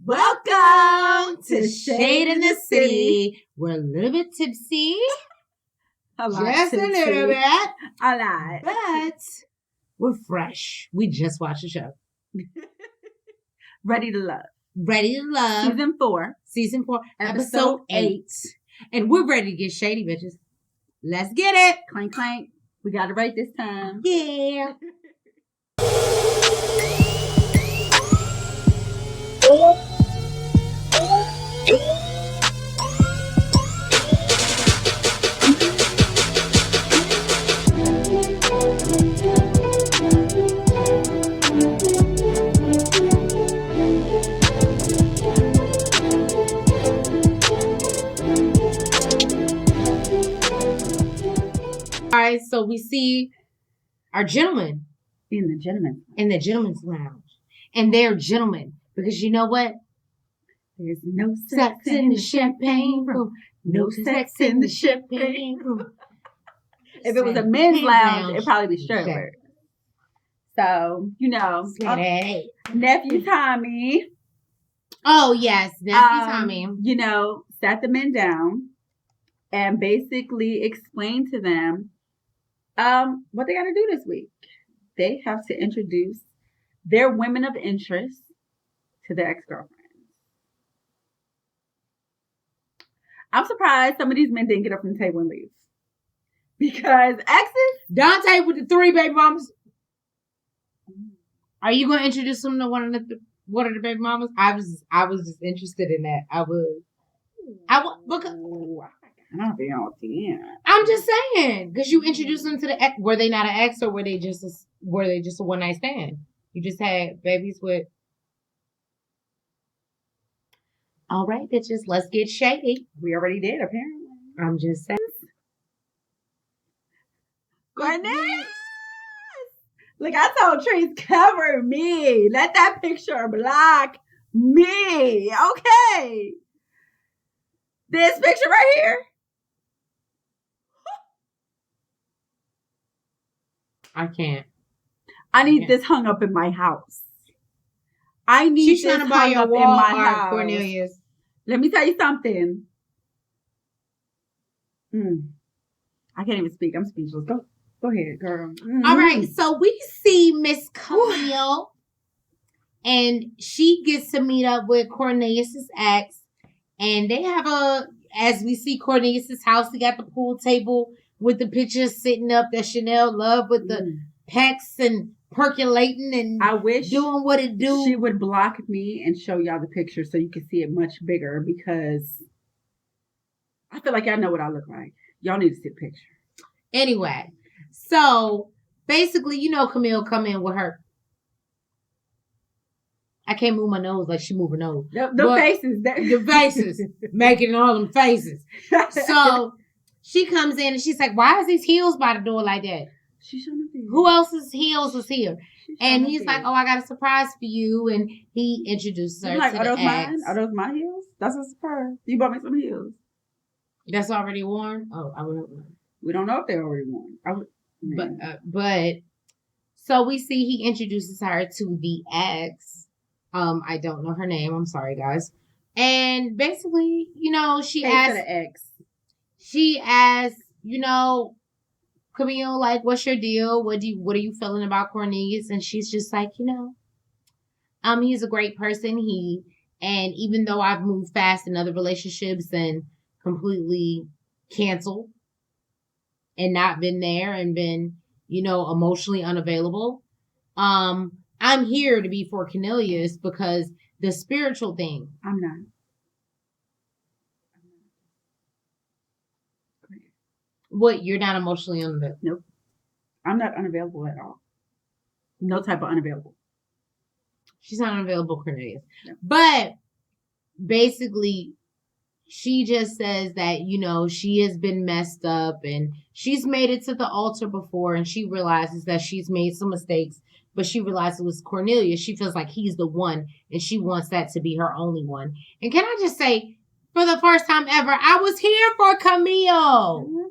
Welcome to Shade in the City. We're a little bit tipsy. Just a little bit. A lot. But we're fresh. We just watched the show. Ready to love. Ready to love. Season 4. Episode 8. And we're ready to get shady, bitches. Let's get it. Clank, clank. We got it right this time. Yeah. All right, so we see our gentlemen In the gentleman's lounge. And they're gentlemen because you know what? There's no Sex in the champagne room. No sex in the champagne room. If it was a men's lounge, it'd probably be stripper. So, nephew Tommy. Oh, yes. Nephew Tommy. Sat the men down and basically explained to them what they got to do this week. They have to introduce their women of interest to their ex-girlfriends. I'm surprised some of these men didn't get up from the table and leave. Because exes... Dante with the 3 baby mamas. Are you going to introduce them to one of the baby mamas? I was just interested in that. Because I'm just saying, because you introduced them to the ex. Were they not an ex, or were they just a one night stand? You just had babies with. All right, bitches, let's get shady. We already did, apparently. I'm just saying. Cornelius! Look, I told Trees, cover me. Let that picture block me. Okay. This picture right here. I can't. I need this hung up in my house. I need She's this trying to buy hung your up wall in my art, house. Cornelius. Let me tell you something. I can't even speak. I'm speechless. Go ahead, girl. Mm-hmm. All right, so we see Miss Camille, and she gets to meet up with Cornelius's ex, and they have as we see Cornelius's house, they got the pool table with the pictures sitting up that Chanel loved with the pecs and percolating and I wish doing what it do. She would block me and show y'all the picture so you can see it much bigger, because I feel like y'all know what I look like. Y'all need to see the picture. Anyway, so basically, Camille come in with her. I can't move my nose like she move her nose. The faces, making all them faces. So she comes in and she's like, "Why is these heels by the door like that? Who else's heels was here?" And he's like, "Oh, I got a surprise for you." And he introduces her to are those the ex. mine? Are those my heels? That's a surprise. You bought me some heels. That's already worn? Oh, I would. We don't know if they're already worn. But so we see he introduces her to the ex. I don't know her name. I'm sorry, guys. And basically, she asks the ex. She asks, Camille, like, what's your deal? What are you feeling about Cornelius? And she's just like, he's a great person. And even though I've moved fast in other relationships and completely canceled and not been there and been, emotionally unavailable, I'm here to be for Cornelius because the spiritual thing. I'm not. What, you're not emotionally unavailable? Nope. I'm not unavailable at all. No type of unavailable. She's not unavailable, Cornelius. No. But basically, she just says that, she has been messed up and she's made it to the altar before and she realizes that she's made some mistakes, but she realized it was Cornelius. She feels like he's the one and she wants that to be her only one. And can I just say, for the first time ever, I was here for Camille.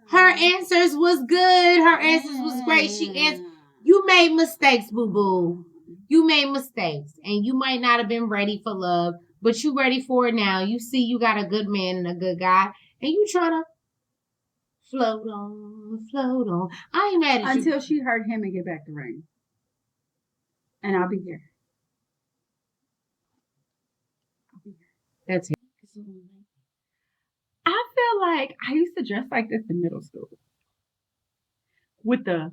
Her answers was good. Her answers was great. She answered. You made mistakes, boo-boo. You made mistakes, and you might not have been ready for love, but you ready for it now. You see you got a good man and a good guy, and you trying to float on, float on. I ain't mad at you. Until she hurt him and get back the ring. And I'll be here. That's it. I feel like I used to dress like this in middle school. With the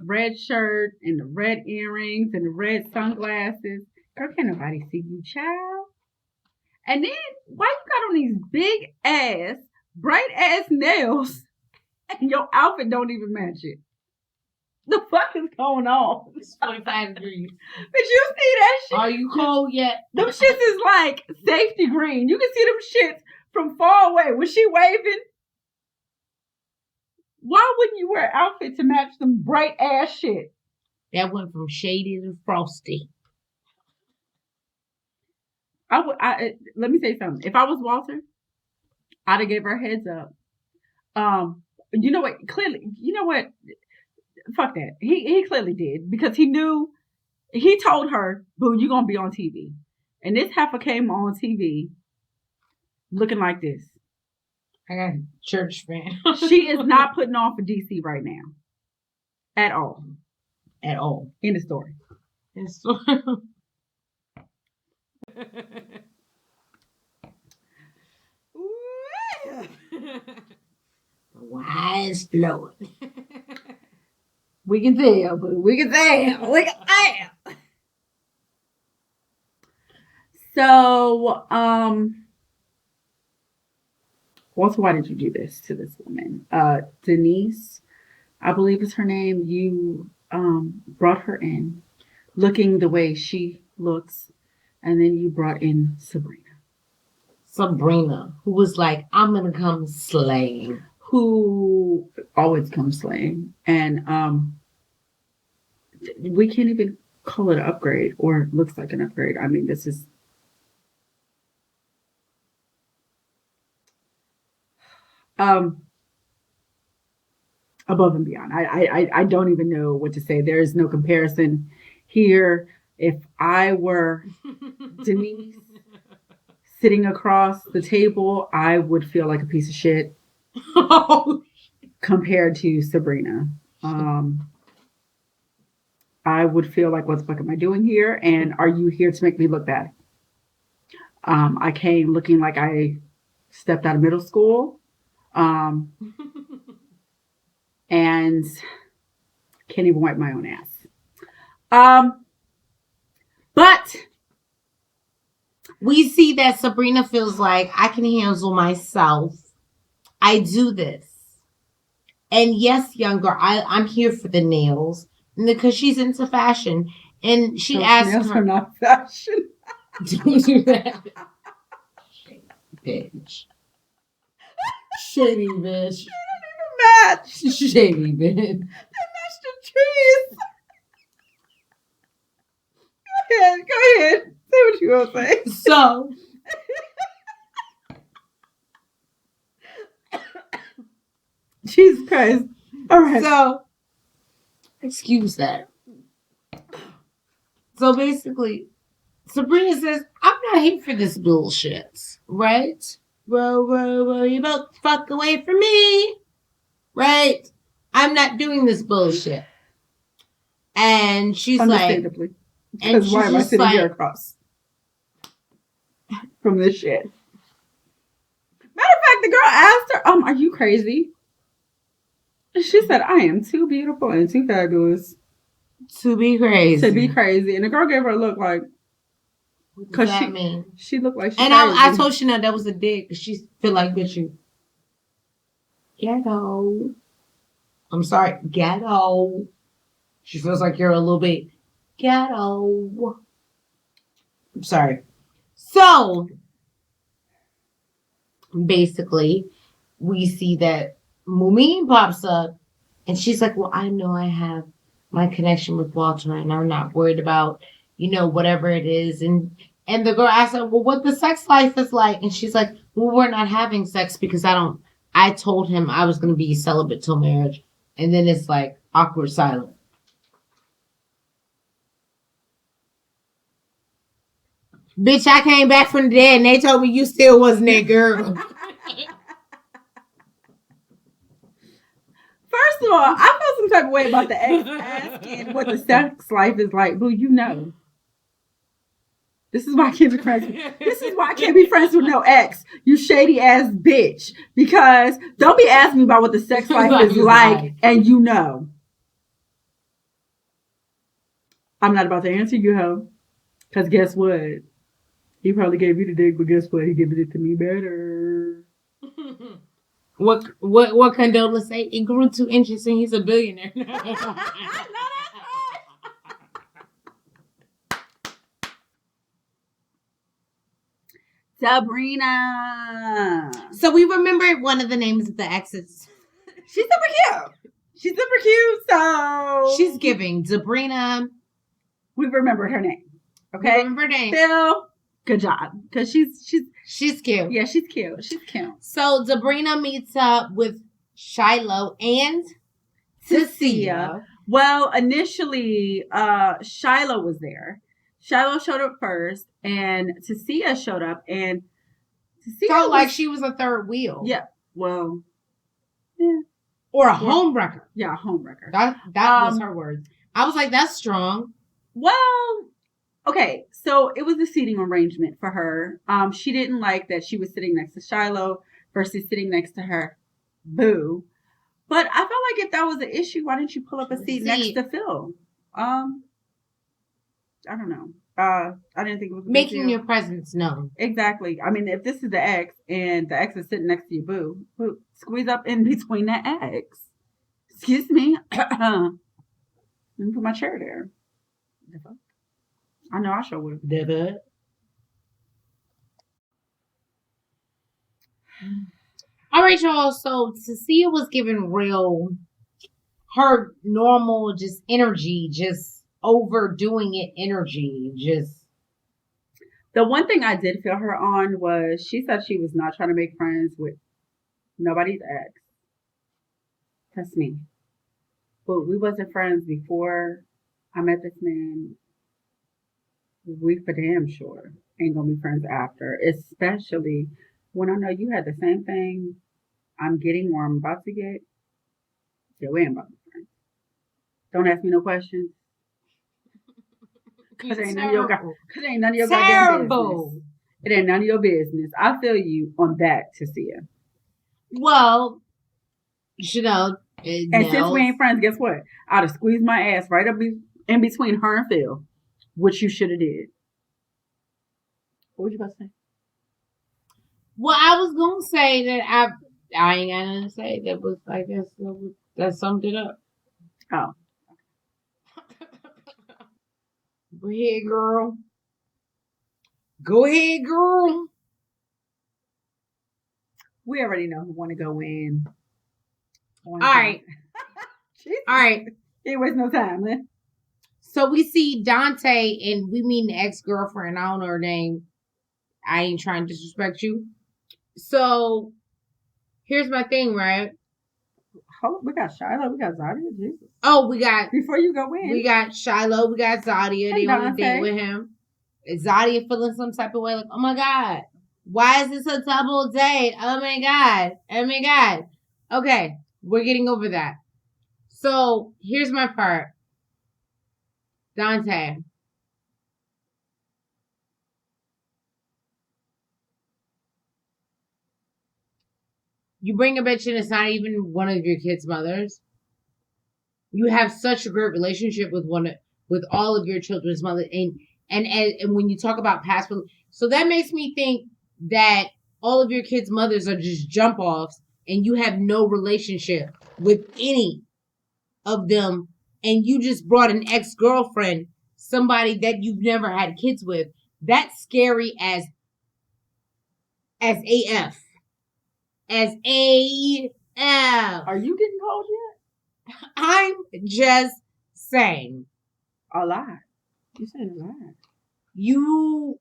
red shirt and the red earrings and the red sunglasses. Girl, can't nobody see you, child. And then why you got on these big ass, bright ass nails and your outfit don't even match it? The fuck is going on? It's 45 degrees. Did you see that shit? Are you cold yet? Them shits is like safety green. You can see them shits from far away. Was she waving? Why wouldn't you wear an outfit to match some bright ass shit? That went from shady to frosty. Let me say something. If I was Walter, I'd have gave her a heads up. You know what? Clearly, you know what? Fuck that. He clearly did because he knew. He told her, "Boo, you're gonna be on TV," and this heifer came on TV looking like this. I got a church fan. She is not putting on for DC right now, at all. At all. In the story. Wise blowing. We can tell, but we can tell. We can tell. So, Walter, why did you do this to this woman? Denise, I believe is her name. You brought her in looking the way she looks, and then you brought in Sabrina, who was like, I'm gonna come slaying. Who always comes slaying. And we can't even call it an upgrade or looks like an upgrade. I mean, this is above and beyond. I don't even know what to say. There is no comparison here. If I were Denise sitting across the table, I would feel like a piece of shit compared to Sabrina. I would feel like, what the fuck am I doing here? And are you here to make me look bad? I came looking like I stepped out of middle school. And can't even wipe my own ass. But we see that Sabrina feels like I can handle myself. I do this. And yes, young girl, I'm here for the nails because she's into fashion. And she asked nails her, are not fashion. Don't do that. Bitch. Shady bitch. Match. Shady bitch. They matched the trees. Go ahead. Say what you want to say. So, Jesus Christ. All right. So, excuse that. So basically, Sabrina says, I'm not here for this bullshit. Right? Bro, you both fuck away from me. Right? I'm not doing this bullshit. And she's like, because why am I sitting here across from this shit? Matter of fact, the girl asked her, are you crazy? She said, I am too beautiful and too fabulous to be crazy. To be crazy. And the girl gave her a look like, what does that mean? She looked like she and I told Chanel that was a dick because she feel like, bitch, you ghetto. I'm sorry, ghetto. She feels like you're a little bit ghetto. I'm sorry. So, basically, we see that Mumin pops up and she's like, well, I know I have my connection with Walter and I'm not worried about, whatever it is. And the girl asks her, well, what the sex life is like. And she's like, well, we're not having sex because I told him I was going to be celibate till marriage. And then it's like awkward silence. Bitch, I came back from the dead and they told me you still wasn't that girl. First of all, I feel some type of way about the ex asking what the sex life is like. Boo, you know. This is why I can't be friends. This is why I can't be friends with no ex. You shady ass bitch. Because don't be asking me about what the sex life is like, and you know. I'm not about to answer you, ho. Because guess what? He probably gave you the dick, but guess what? He gave it to me better. What Condola say? It grew 2 inches and he's a billionaire. Sabrina. So we remembered one of the names of the exes. She's super cute. She's super cute, so she's giving Sabrina. We remembered her name. Okay. We remembered her name. Phil, good job. Because she's cute. Yeah, she's cute. She's cute. So Sabrina meets up with Shiloh and Tasia. Well, initially, Shiloh was there. Shiloh showed up first, and Tasia showed up, and Tasia felt like she was a third wheel. Yeah. Well. Yeah. Or a homewrecker. Yeah, a homewrecker. That was her word. I was like, that's strong. Well, okay. So it was a seating arrangement for her. She didn't like that she was sitting next to Shiloh versus sitting next to her boo. But I felt like if that was an issue, why didn't you pull up a seat next to Phil? I don't know. I didn't think it was a making your presence known. Exactly. I mean, if this is the ex and the ex is sitting next to your boo, squeeze up in between the ex. Excuse me. Let me put my chair there. I know I sure would have. All right, y'all. So Tasia was given her normal just energy, just overdoing it energy. Just the one thing I did feel her on was she said she was not trying to make friends with nobody's ex. That's me. But we wasn't friends before I met this man. We for damn sure ain't gonna be friends after, especially when I know you had the same thing I'm getting or I'm about to get. Yeah, we ain't about to be friends. Don't ask me no questions. Cause it ain't none of your goddamn business. It ain't none of your business. I feel you on that, Tasia. Well, you know. And since we ain't friends, guess what? I'd have squeezed my ass right up in between her and Phil, which you should have did. What was you about to say? Well, I was gonna say that I ain't got nothing to say. That was like that summed it up. Oh. Go ahead, girl. Go ahead, girl. We already know who want to go in. All right. All right. Ain't waste no time, man. So we see Dante and we meet the ex-girlfriend. I don't know her name. I ain't trying to disrespect you. So here's my thing, right? We got Shiloh, we got Zadia. Jesus. Oh, we got before you go in. We got Shiloh, we got Zadia. They on a date with him. Is Zadia feeling some type of way? Like, oh my God, why is this a double date? Oh my God. Oh my God. Okay, we're getting over that. So here's my part. Dante. You bring a bitch in, it's not even one of your kids' mothers. You have such a great relationship with all of your children's mothers, and when you talk about past, so that makes me think that all of your kids' mothers are just jump offs, and you have no relationship with any of them, and you just brought an ex-girlfriend, somebody that you've never had kids with. That's scary as AF. As AF. Are you getting cold yet? I'm just saying. A lot. You're saying a lot. You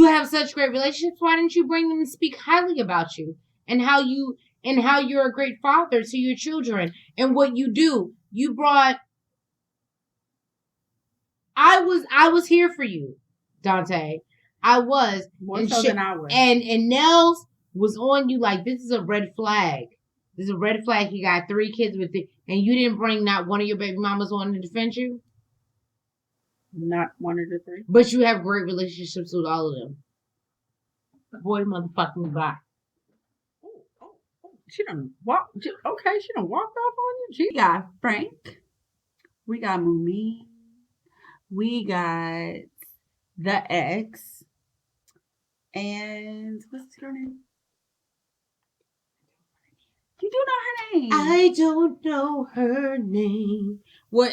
have such great relationships. Why didn't you bring them to speak highly about you and how you're a great father to your children and what you do? You brought. I was here for you, Dante. I was. More and so than I was. And Nels was on you like this is a red flag. This is a red flag. You got 3 kids with it, and you didn't bring not one of your baby mamas on to defend you. Not one of the 3. But you have great relationships with all of them. Boy, motherfucking God. She done walked. Okay, she done walked off on you. She got Frank. We got Mumi. We got the ex. And what's her name? You do know her name. I don't know her name. What?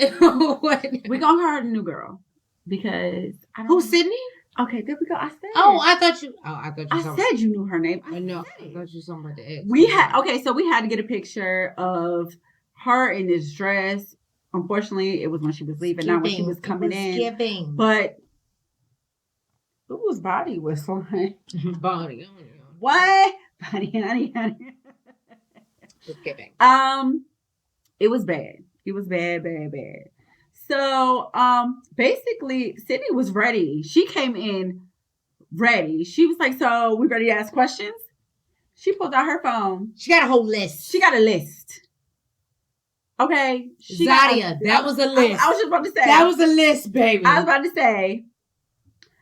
What? We're going to her the new girl. Because I don't Who's Sydney? Okay, there we go. I said. I thought you. I said you knew her name. I know. I thought you were talking about the ex. So we had to get a picture of her in this dress. Unfortunately, it was when she was leaving, not when she was coming in. Skipping. But whose body was like? Body. What? Body, honey. Skipping. It was bad. It was bad. So, basically, Sydney was ready. She came in ready. She was like, "So we ready to ask questions?" She pulled out her phone. She got a whole list. She got a list. Okay. Zadia, that was a list. I was just about to say. That was a list, baby. I was about to say,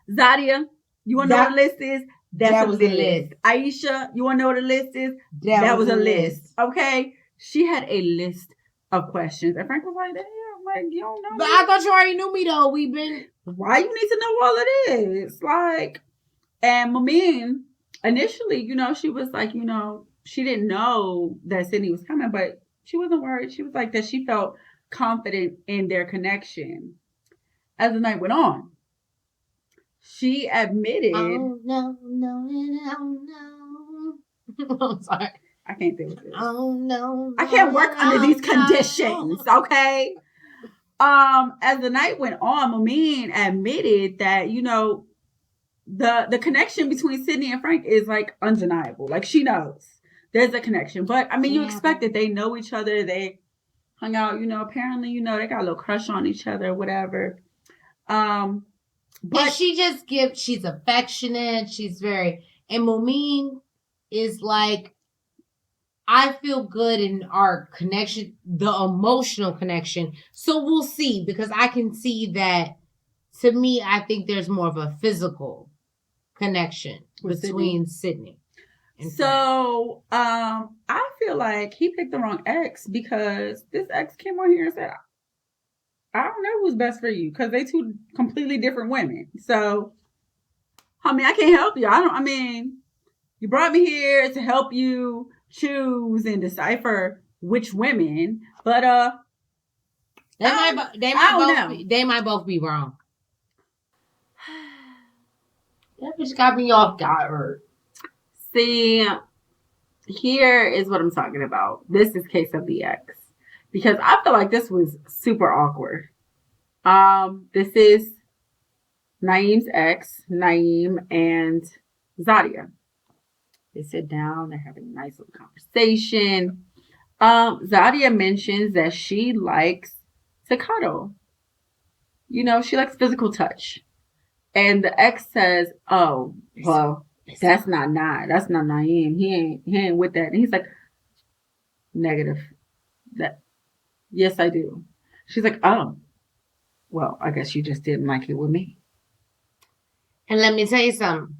Zadia, you want to know what the list is? That was a list. Aisha, you want to know what the list is? That was a list. Okay. She had a list of questions. And Frank was like, damn, like, you don't know. But I thought you already knew me, though. Why you need to know all of this? Like, and Mamin, initially, she was like, she didn't know that Sydney was coming, but she wasn't worried. She was like that she felt confident in their connection. As the night went on, she admitted. Oh, no. I'm sorry. I can't deal with this. Oh, no. I can't work under these conditions, okay? As the night went on, Mamin admitted that, the connection between Sydney and Frank is like undeniable. Like she knows there's a connection. But I mean, you expect it. They know each other. They hung out, apparently, they got a little crush on each other, whatever. But she just she's affectionate. She's very, and Mamin is like, I feel good in our connection, the emotional connection. So we'll see, because I can see that, to me, I think there's more of a physical connection between Sydney and so I feel like he picked the wrong ex, because this ex came on here and said, I don't know who's best for you, because they 2 completely different women. So, I mean, I can't help you. You brought me here to help you choose and decipher which women, but they might both be wrong. That bitch got me off guard. See, here is what I'm talking about. This is case of the ex, because I feel like this was super awkward. This is Naeem's ex, Naeem and Zadia. They sit down, they're having a nice little conversation. Zadia mentions that she likes to cuddle. She likes physical touch. And the ex says, oh, well, that's not Naeem. He ain't with that. And he's like, negative. Yes, I do. She's like, oh, well, I guess you just didn't like it with me. And let me tell you something.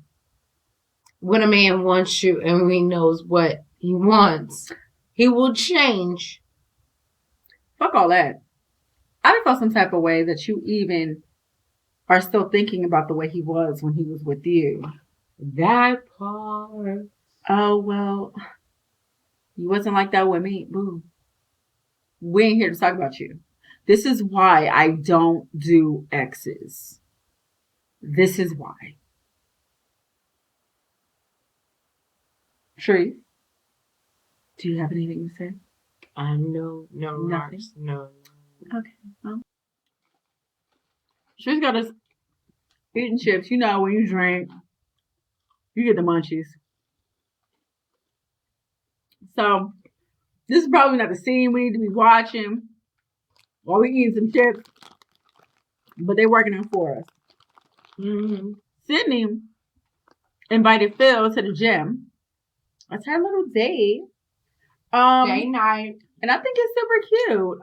When a man wants you and he knows what he wants, he will change. Fuck all that. I'd have felt some type of way that you even are still thinking about the way he was when he was with you. That part. Oh, well, you wasn't like that with me. Boo. We ain't here to talk about you. This is why I don't do exes. This is why. Tree, do you have anything to say? No remarks. No. Okay. Well, she's got us eating chips. When you drink, you get the munchies. So, this is probably not the scene we need to be watching while we eating some chips. but they're working out for us. Mm-hmm. Sydney invited Phil to the gym. It's her little date. Day night. And I think it's super cute.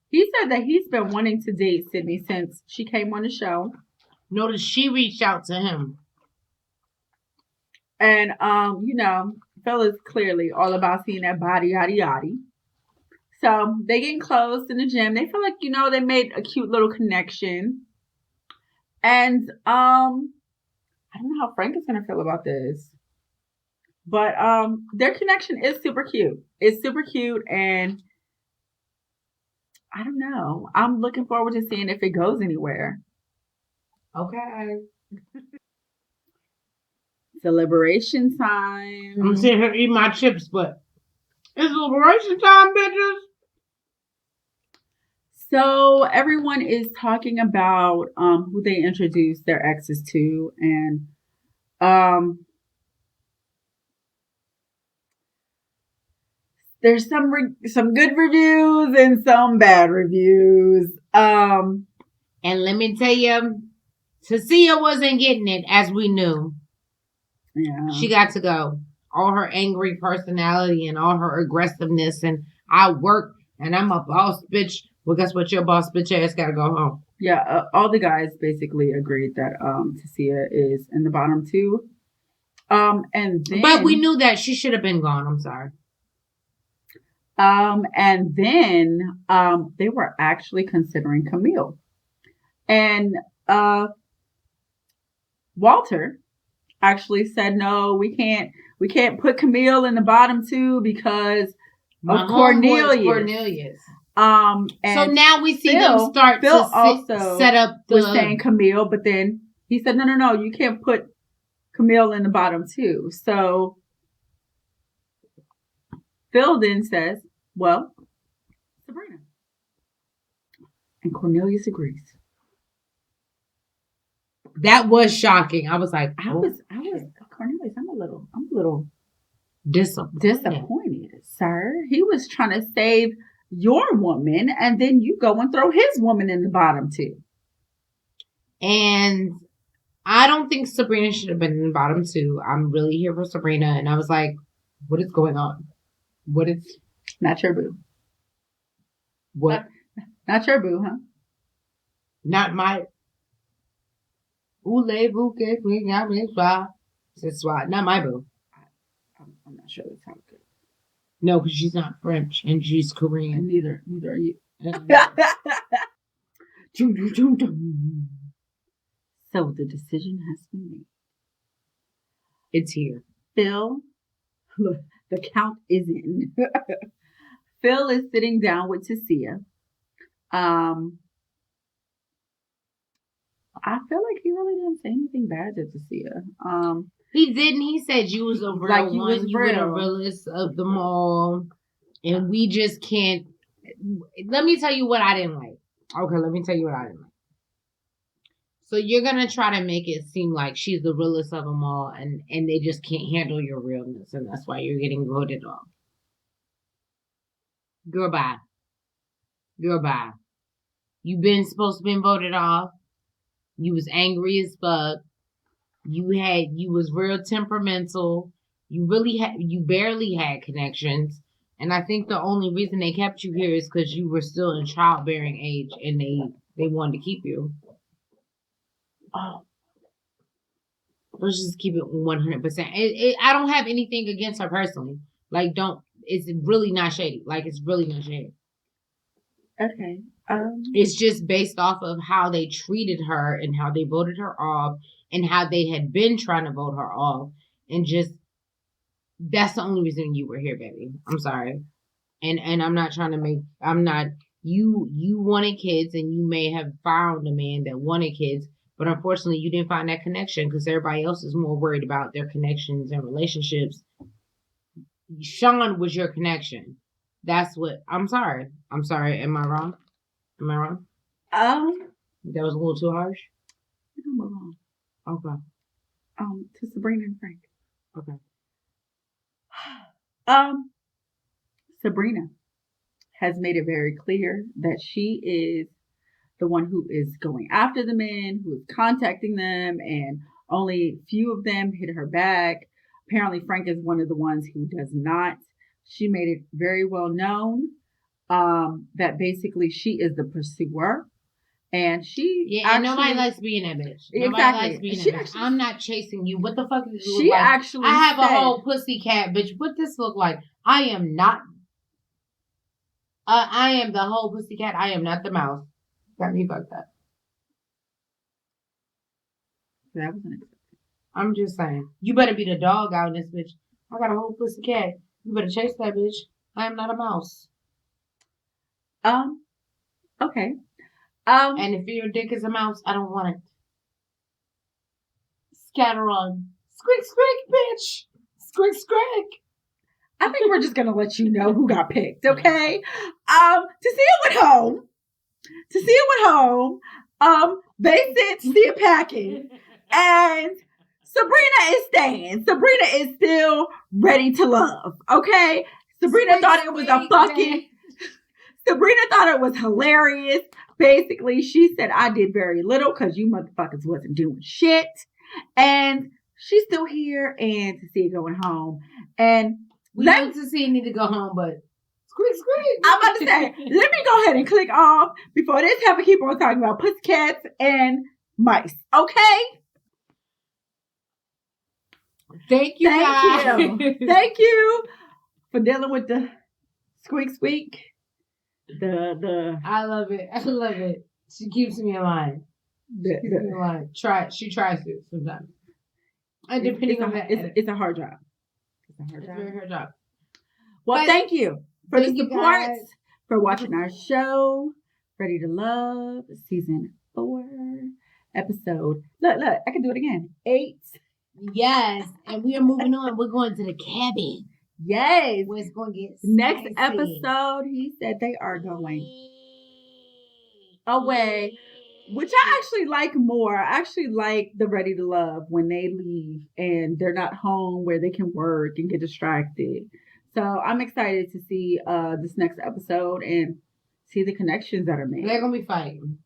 He said that he's been wanting to date Sydney since she came on the show. Notice she reached out to him. And Phil is clearly all about seeing that body, yada yada. So they getting close in the gym. They feel like, they made a cute little connection. And I don't know how Frank is gonna feel about this. But their connection is super cute. It's super cute, and I don't know. I'm looking forward to seeing if it goes anywhere. Okay. Celebration time. I'm sitting here eating my chips, but it's liberation time, bitches. So everyone is talking about who they introduced their exes to, and there's some good reviews and some bad reviews. And let me tell you, Cecilia wasn't getting it, as we knew. Yeah. She got to go. All her angry personality and all her aggressiveness, and I work and I'm a boss bitch. Well, guess what? Your boss bitch ass gotta go home. Yeah, all the guys basically agreed that Tasia is in the bottom two. And then, but we knew that she should have been gone. I'm sorry. And then they were actually considering Camille, and Walter actually said, "No, we can't put Camille in the bottom two because of Cornelius." And so now we see them start Phil to also set up was saying Camille, but then he said, no, you can't put Camille in the bottom two. So Phil then says, well, Sabrina. And Cornelius agrees. That was shocking. I was like, I was Cornelius, I'm a little disappointed, sir. He was trying to save your woman, and then you go and throw his woman in the bottom too. And I don't think Sabrina should have been in the bottom two. I'm really here for Sabrina, and I was like, what is going on? What is not your boo? What? Not your boo, huh? Not my not my boo. I'm not sure that's how it goes. No, because she's not French and she's Korean. And neither are you. So the decision has been made. It's here. Phil, the count is in. Phil is sitting down with Tasia. I feel like he really didn't say anything bad to Tasia. He didn't. He said you was a real one. You were the realest of them all. And we just can't. Let me tell you what I didn't like. Okay, let me tell you what I didn't like. So you're going to try to make it seem like she's the realest of them all, and they just can't handle your realness, and that's why you're getting voted off. Goodbye. You've been supposed to be voted off. You was angry as fuck. You was real temperamental. You barely had connections. And I think the only reason they kept you here is because you were still in childbearing age and they wanted to keep you. Oh. Let's just keep it 100%. I don't have anything against her personally. Like, it's really not shady. Like, it's really not shady. Okay. It's just based off of how they treated her and how they voted her off and how they had been trying to vote her off. And just, that's the only reason you were here, baby. I'm sorry. And I'm not trying to you wanted kids and you may have found a man that wanted kids, but unfortunately you didn't find that connection because everybody else is more worried about their connections and relationships. Sean was your connection. That's what, I'm sorry. Am I wrong? That was a little too harsh. Okay. To Sabrina and Frank. Okay. Sabrina has made it very clear that she is the one who is going after the men, who is contacting them, and only few of them hit her back. Apparently, Frank is one of the ones who does not. She made it very well known that basically she is the pursuer. And she and nobody likes being that bitch. Nobody exactly. likes being that bitch. Actually, I'm not chasing you. What the fuck does it look she like? actually I have said, a whole pussycat, bitch. What this look like? I am not. I am the whole pussycat. I am not the mouse. Got me fucked up. That was unexpected. I'm just saying. You better be the dog out in this bitch. I got a whole pussycat. You better chase that bitch. I am not a mouse. Okay. And if your dick is a mouse, I don't want it. Scatter on. Squeak, squeak, bitch. Squeak, squeak. I think we're just gonna let you know who got picked, okay? Tasia went home. They sent Tasia packing, and Sabrina is staying. Sabrina is still ready to love, okay? Sabrina thought it was a fucking. Sabrina thought it was hilarious. Basically, she said, I did very little because you motherfuckers wasn't doing shit. And she's still here and Tasia going home. And we know Tasia need to go home, but squeak, squeak. I'm about to say, let me go ahead and click off before this have to keep on talking about pussycats and mice. Okay? Thank you, guys. Thank you for dealing with the squeak, squeak. I love it. She keeps me in line. She tries to sometimes. And depending on that, it's a hard job. It's a very hard job. Well, thank you for the support, for watching our show, Ready to Love, season 4, episode. Look, I can do it again. 8. Yes, and we are moving on. We're going to the cabin. Yes. Where it's going to get next spicy. episode, he said they are going away, which I actually like more. I actually like the Ready to Love when they leave and they're not home where they can work and get distracted. So I'm excited to see this next episode and see the connections that are made. They're going to be fighting.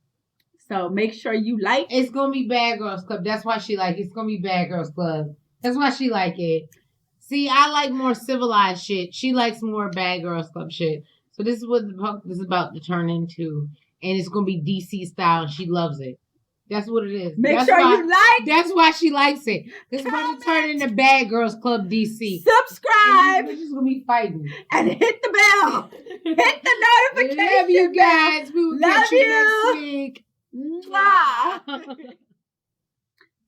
So make sure you like. It's going to be Bad Girls Club. That's why she like it. It's going to be Bad Girls Club. That's why she like it. See, I like more civilized shit. She likes more Bad Girls Club shit. So this is what this is about to turn into. And it's going to be DC style. And she loves it. That's what it is. Make sure you like. That's why she likes it. This is going to turn into Bad Girls Club DC. Subscribe. This is going to be fighting. And hit the bell. Hit the notification. Love you guys. We will catch you next week. Mwah.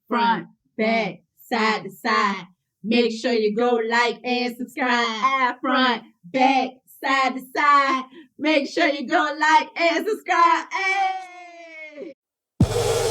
Front, back, side to side. Make sure you go like and subscribe. Front, back, side to side. Make sure you go like and subscribe. Hey.